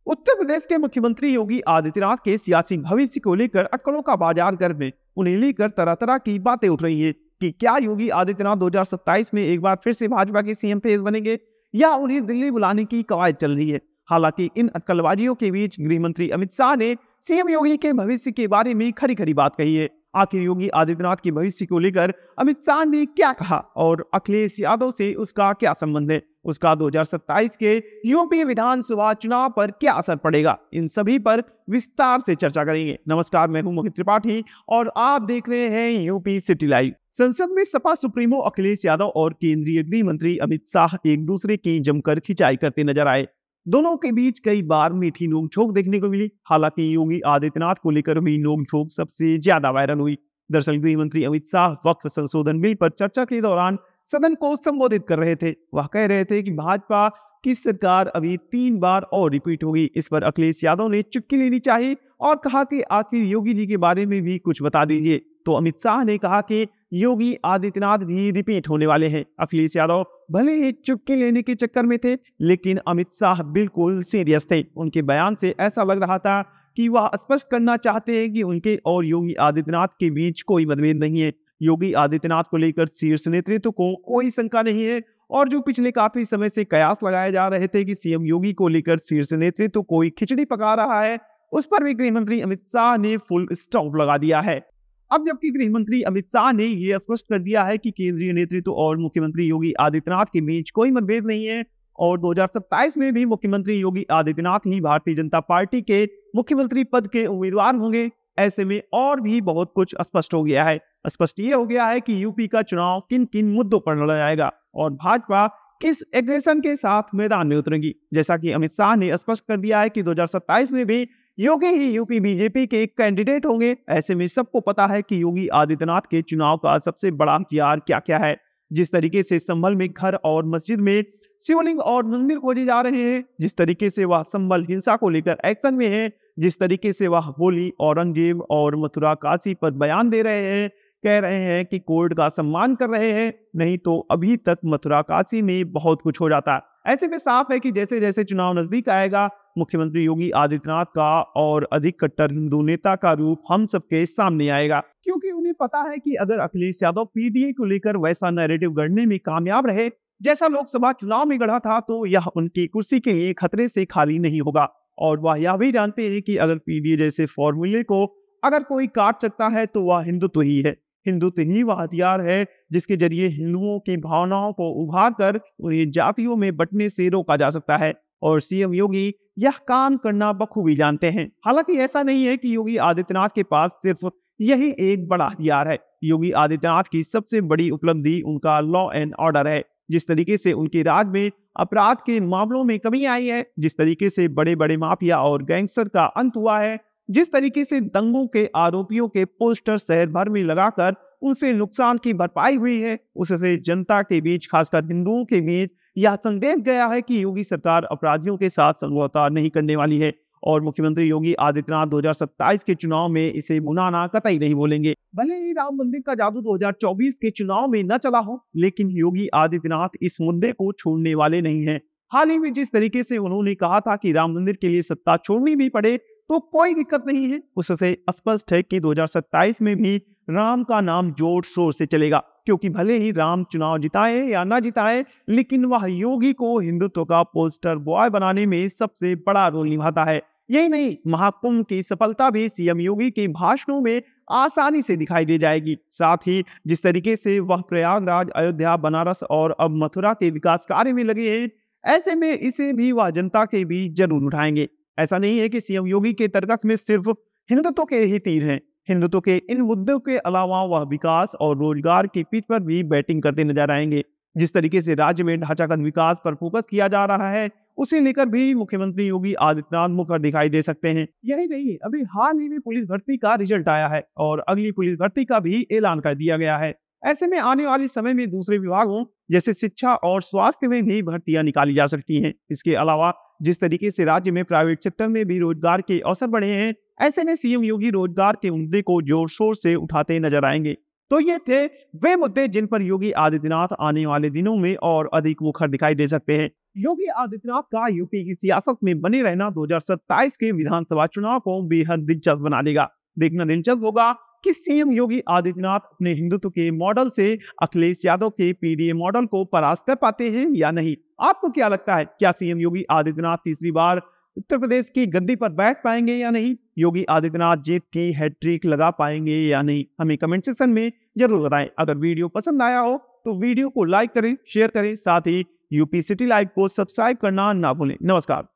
उत्तर प्रदेश के मुख्यमंत्री योगी आदित्यनाथ के सियासी भविष्य को लेकर अटकलों का बाजार गर्म है। उन्हें लेकर तरह तरह की बातें उठ रही हैं कि क्या योगी आदित्यनाथ 2027 में एक बार फिर से भाजपा के सीएम फेस बनेंगे या उन्हें दिल्ली बुलाने की कवायद चल रही है। हालांकि इन अटकलबाजियों के बीच गृह मंत्री अमित शाह ने सीएम योगी के भविष्य के बारे में खरी खरी बात कही है। आखिर योगी आदित्यनाथ के भविष्य को लेकर अमित शाह ने क्या कहा और अखिलेश यादव से उसका क्या संबंध है, उसका 2027 के यूपी विधानसभा चुनाव पर क्या असर पड़ेगा, इन सभी पर विस्तार से चर्चा करेंगे। नमस्कार, मैं हूं मोहित त्रिपाठी और आप देख रहे हैं यूपी सिटी लाइव। संसद में सपा सुप्रीमो अखिलेश यादव और केंद्रीय गृह मंत्री अमित शाह एक दूसरे की जमकर खिंचाई करते नजर आए। दोनों के बीच कई बार मीठी नोक-झोंक देखने को मिली। हालांकि योगी आदित्यनाथ को लेकर हुई नोक-झोंक सबसे ज्यादा वायरल हुई। दरअसल गृह मंत्री अमित शाह वक्फ संशोधन बिल पर चर्चा के दौरान सदन को संबोधित कर रहे थे। वह कह रहे थे कि भाजपा की सरकार अभी 3 बार और रिपीट होगी। इस पर अखिलेश यादव ने चुटकी लेनी चाहिए और कहा कि आखिर योगी जी के बारे में भी कुछ बता दीजिए। तो अमित शाह ने कहा कि योगी आदित्यनाथ भी रिपीट होने वाले हैं। अखिलेश यादव भले ही चुटकी लेने के चक्कर में थे, लेकिन अमित शाह बिल्कुल सीरियस थे। उनके बयान से ऐसा लग रहा था कि वह स्पष्ट करना चाहते हैं कि उनके और योगी आदित्यनाथ के बीच कोई मतभेद नहीं है। योगी आदित्यनाथ को लेकर शीर्ष नेतृत्व को कोई शंका नहीं है और जो पिछले काफी समय से कयास लगाए जा रहे थे कि सीएम योगी को लेकर शीर्ष नेतृत्व कोई खिचड़ी पका रहा है, उस पर भी गृह मंत्री अमित शाह ने फुल स्टॉप लगा दिया है। अब जबकि गृह मंत्री अमित शाह ने यह स्पष्ट कर दिया है कि केंद्रीय नेतृत्व और मुख्यमंत्री योगी आदित्यनाथ के बीच कोई मतभेद नहीं है और 2027 में भी मुख्यमंत्री योगी आदित्यनाथ ही भारतीय जनता पार्टी के मुख्यमंत्री पद के उम्मीदवार होंगे। ऐसे में और भी बहुत कुछ स्पष्ट हो गया है। स्पष्ट ये हो गया है कि यूपी का चुनाव किन किन मुद्दों पर लड़ा जाएगा और भाजपा किस एग्रेशन के साथ मैदान में उतरेगी। जैसा कि अमित शाह ने स्पष्ट कर दिया है कि 2027 में भी योगी ही यूपी बीजेपी के कैंडिडेट होंगे। ऐसे में सबको पता है कि योगी आदित्यनाथ के चुनाव का सबसे बड़ा हथियार क्या क्या है। जिस तरीके से संभल में घर और मस्जिद में शिवलिंग और मंदिर खोजे जा रहे हैं, जिस तरीके से वह संभल हिंसा को लेकर एक्शन में है, जिस तरीके से वह होली, औरंगजेब और मथुरा काशी पर बयान दे रहे हैं, कह रहे हैं कि कोर्ट का सम्मान कर रहे हैं, नहीं तो अभी तक मथुरा काशी में बहुत कुछ हो जाता। ऐसे में साफ है कि जैसे जैसे चुनाव नजदीक आएगा, मुख्यमंत्री योगी आदित्यनाथ का और अधिक कट्टर हिंदू नेता का रूप हम सबके सामने आएगा, क्योंकि उन्हें पता है कि अगर अखिलेश यादव पीडीए को लेकर वैसा नैरेटिव गढ़ने में कामयाब रहे जैसा लोकसभा चुनाव में गढ़ा था, तो यह उनकी कुर्सी के लिए खतरे से खाली नहीं होगा। और वह यह भी जानते हैं कि अगर पीडीए जैसे फॉर्मूले को अगर कोई काट सकता है तो वह हिंदुत्व ही है। हिंदुत्व ही वह हथियार है जिसके जरिए हिंदुओं की भावनाओं को उभार कर उन्हें जातियों में बंटने से रोका जा सकता है और सीएम योगी यह काम करना बखूबी जानते हैं। हालांकि ऐसा नहीं है कि योगी आदित्यनाथ के पास सिर्फ यही एक बड़ा हथियार है। योगी आदित्यनाथ की सबसे बड़ी उपलब्धि उनका लॉ एंड ऑर्डर है। जिस तरीके से उनके राज में अपराध के मामलों में कमी आई है, जिस तरीके से बड़े बड़े माफिया और गैंगस्टर का अंत हुआ है, जिस तरीके से दंगों के आरोपियों के पोस्टर शहर भर में लगाकर उनसे नुकसान की भरपाई हुई है, उससे जनता के बीच, खासकर हिंदुओं के बीच यह संदेश गया है कि योगी सरकार अपराधियों के साथ समझौता नहीं करने वाली है और मुख्यमंत्री योगी आदित्यनाथ 2027 के चुनाव में इसे भुनाना कतई नहीं बोलेंगे। भले ही राम मंदिर का जादू 2024 के चुनाव में न चला हो, लेकिन योगी आदित्यनाथ इस मुद्दे को छोड़ने वाले नहीं हैं। हाल ही में जिस तरीके से उन्होंने कहा था कि राम मंदिर के लिए सत्ता छोड़नी भी पड़े तो कोई दिक्कत नहीं है, उससे स्पष्ट है कि 2027 में भी राम का नाम जोर शोर से चलेगा, क्योंकि भले ही राम चुनाव जिताए या ना जिताए, लेकिन वह योगी को हिंदुत्व का पोस्टर बॉय बनाने में सबसे बड़ा रोल निभाता है। यही नहीं, महाकुंभ की सफलता भी सीएम योगी के भाषणों में आसानी से दिखाई दे जाएगी। साथ ही जिस तरीके से वह प्रयागराज, अयोध्या, बनारस और अब मथुरा के विकास कार्य में लगे हैं, ऐसे में इसे भी वह जनता के बीच जरूर उठाएंगे। ऐसा नहीं है कि सीएम योगी के तरकस में सिर्फ हिंदुत्व के ही तीर हैं। हिंदुत्व के इन मुद्दों के अलावा वह विकास और रोजगार की पिच पर भी बैटिंग करते नजर आएंगे। जिस तरीके से राज्य में ढांचागत विकास पर फोकस किया जा रहा है, उसे लेकर भी मुख्यमंत्री योगी आदित्यनाथ मुखर दिखाई दे सकते हैं। यही नहीं, अभी हाल ही में पुलिस भर्ती का रिजल्ट आया है और अगली पुलिस भर्ती का भी ऐलान कर दिया गया है। ऐसे में आने वाले समय में दूसरे विभागों जैसे शिक्षा और स्वास्थ्य में भी भर्तियां निकाली जा सकती हैं। इसके अलावा जिस तरीके से राज्य में प्राइवेट सेक्टर में भी रोजगार के अवसर बढ़े हैं, ऐसे में सीएम योगी रोजगार के मुद्दे को जोर शोर से उठाते नजर आएंगे। तो ये थे वे मुद्दे जिन पर योगी आदित्यनाथ आने वाले दिनों में और अधिक मुखर दिखाई दे सकते हैं। योगी आदित्यनाथ का यूपी की सियासत में बने रहना 2027 के विधानसभा चुनाव को बेहद दिलचस्प बना देगा। देखना दिलचस्प होगा कि सीएम योगी आदित्यनाथ अपने हिंदुत्व के मॉडल से अखिलेश यादव के पीडीए मॉडल को परास्त कर पाते हैं या नहीं। आपको क्या लगता है, क्या सीएम योगी आदित्यनाथ तीसरी बार उत्तर प्रदेश की गद्दी पर बैठ पाएंगे या नहीं? योगी आदित्यनाथ जीत की हैट्रिक लगा पाएंगे या नहीं? हमें कमेंट सेक्शन में जरूर बताएं। अगर वीडियो पसंद आया हो तो वीडियो को लाइक करें, शेयर करें, साथ ही यूपी सिटी लाइव को सब्सक्राइब करना ना भूलें। नमस्कार।